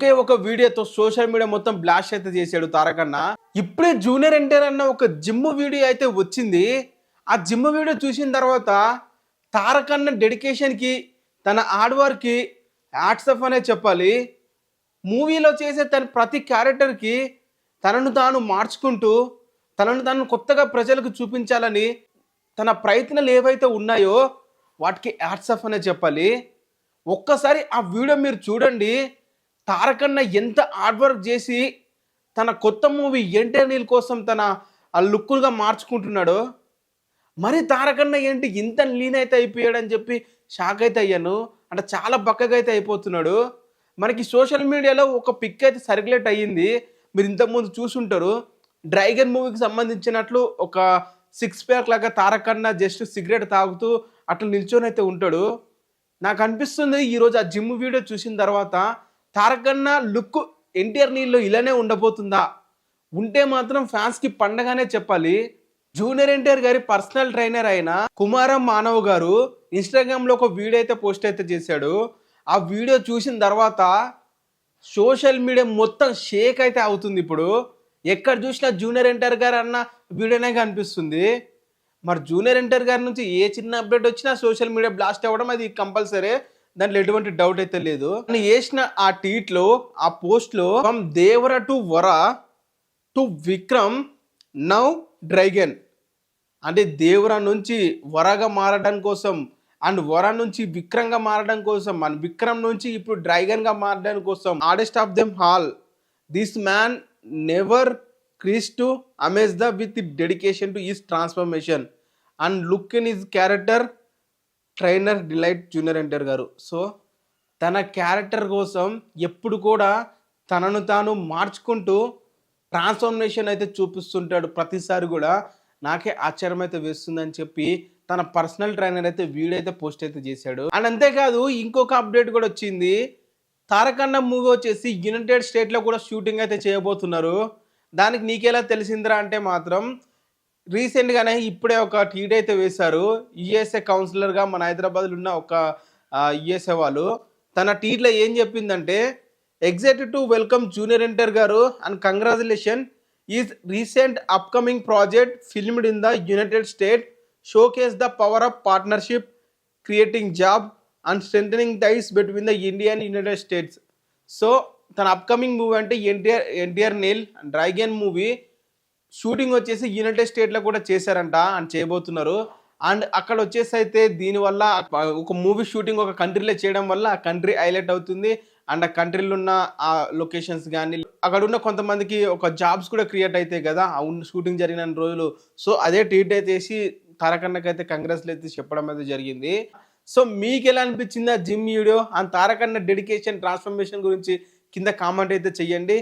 ఒకే ఒక వీడియోతో social media మొత్తం బ్లాస్ట్ అయితే చేశాడు తారకన్న. ఇప్పుడే జూనియర్ ఎన్టీఆర్ అన్న ఒక జిమ్ వీడియో అయితే వచ్చింది. ఆ జిమ్ వీడియో చూసిన తర్వాత తారకన్న డెడికేషన్కి, తన హార్డ్ వర్క్కి హ్యాట్స్ ఆఫ్ అనే చెప్పాలి. మూవీలో చేసే తన ప్రతి క్యారెక్టర్కి తనను తాను మార్చుకుంటూ, తనను తాను కొత్తగా ప్రజలకు చూపించాలని తన ప్రయత్నాలు ఏవైతే ఉన్నాయో వాటికి హ్యాట్స్ ఆఫ్ అనే చెప్పాలి. ఒక్కసారి ఆ వీడియో మీరు చూడండి. తారకన్న ఎంత హార్డ్ వర్క్ చేసి తన కొత్త మూవీ ఎన్టీఆర్ నీల్ కోసం తన ఆ లుక్కులుగా మార్చుకుంటున్నాడో, మరి తారకన్న ఏంటి ఇంత లీన్ అయితే అయిపోయాడని చెప్పి షాక్ అయితే అయ్యాను. అంటే చాలా బక్కగా అయితే అయిపోతున్నాడు. మనకి సోషల్ మీడియాలో ఒక పిక్ అయితే సర్క్యులేట్ అయ్యింది. మీరు ఇంతకుముందు చూసుంటారు. డ్రైగన్ మూవీకి సంబంధించినట్లు ఒక సిక్స్ ప్యాక్ లాగా తారకన్న జస్ట్ సిగరెట్ తాగుతూ అట్లా నిల్చొని అయితే ఉంటాడు. నాకు అనిపిస్తుంది ఈరోజు ఆ జిమ్ వీడియో చూసిన తర్వాత తారకన్న లుక్ ఎన్టీఆర్ నీళ్ళు ఇలానే ఉండబోతుందా? ఉంటే మాత్రం ఫ్యాన్స్కి పండగానే చెప్పాలి. జూనియర్ ఎన్టీఆర్ గారి పర్సనల్ ట్రైనర్ అయిన కుమారం మానవ్ గారు ఇన్స్టాగ్రామ్లో ఒక వీడియో అయితే పోస్ట్ అయితే చేశాడు. ఆ వీడియో చూసిన తర్వాత సోషల్ మీడియా మొత్తం షేక్ అయితే అవుతుంది. ఇప్పుడు ఎక్కడ చూసినా జూనియర్ ఎన్టీఆర్ గారు అన్న వీడియోనే కనిపిస్తుంది. మరి జూనియర్ ఎన్టీఆర్ గారి నుంచి ఏ చిన్న అప్డేట్ వచ్చినా సోషల్ మీడియా బ్లాస్ట్ అవ్వడం అది కంపల్సరీ. దాంట్లో ఎటువంటి డౌట్ అయితే లేదు. నేను వేసిన ఆ ట్వీట్లో, ఆ పోస్ట్లో ఫ్రమ్ దేవర టు వర టు విక్రమ్ నౌ డ్రైగన్, అంటే దేవర నుంచి వరగా మారడం కోసం అండ్ వర నుంచి విక్రమ్గా మారడం కోసం అండ్ విక్రమ్ నుంచి ఇప్పుడు డ్రైగన్గా మారడం కోసం hardest of them all this man never క్రీస్ to amaze the with dedication to his transformation and look in his character trainer delight Junior NTR గారు. సో తన క్యారెక్టర్ కోసం ఎప్పుడు కూడా తనను తాను మార్చుకుంటూ ట్రాన్స్ఫర్మేషన్ అయితే చూపిస్తుంటాడు ప్రతిసారి కూడా. నాకే ఆశ్చర్యం అయితే వేస్తుందని చెప్పి తన పర్సనల్ ట్రైనర్ అయితే వీడియో అయితే పోస్ట్ అయితే చేశాడు. అండ్ అంతేకాదు ఇంకొక అప్డేట్ కూడా వచ్చింది. తారకన్న మూవీ వచ్చేసి యునైటెడ్ స్టేట్లో కూడా షూటింగ్ అయితే చేయబోతున్నారు. దానికి నీకెలా తెలిసిందిరా అంటే మాత్రం రీసెంట్గానే ఇప్పుడే ఒక ట్వీట్ అయితే వేశారు. యుఎస్ఏ కౌన్సిలర్గా మన హైదరాబాద్లో ఉన్న ఒక యుఎస్ఏ వాళ్ళు తన ట్వీట్లో ఏం చెప్పిందంటే, excited to welcome Junior NTR గారు and congratulation is recent upcoming project filmed in the United State showcase the power of partnership creating job and strengthening ties between the India and United States. So తన upcoming movie అంటే NTR Neel Dragon movie shooting వచ్చేసి United స్టేట్లో కూడా చేశారంట and చేయబోతున్నారు. And అక్కడ వచ్చేసి అయితే దీనివల్ల ఒక మూవీ షూటింగ్ ఒక కంట్రీలో చేయడం వల్ల ఆ కంట్రీ హైలైట్ అవుతుంది. అండ్ ఆ కంట్రీలో ఉన్న ఆ లొకేషన్స్ కానీ అక్కడ ఉన్న కొంతమందికి ఒక జాబ్స్ కూడా క్రియేట్ అవుతాయి కదా ఆ షూటింగ్ జరిగిన రోజులు. సో అదే ట్వీట్ అయితే వేసి తారకన్నకైతే కంగ్రాట్స్ అయితే చెప్పడం అయితే జరిగింది. సో మీకు ఎలా అనిపించింది ఆ జిమ్ వీడియో అండ్ తారకన్న డెడికేషన్ ట్రాన్స్ఫర్మేషన్ గురించి కింద కామెంట్ అయితే చెయ్యండి.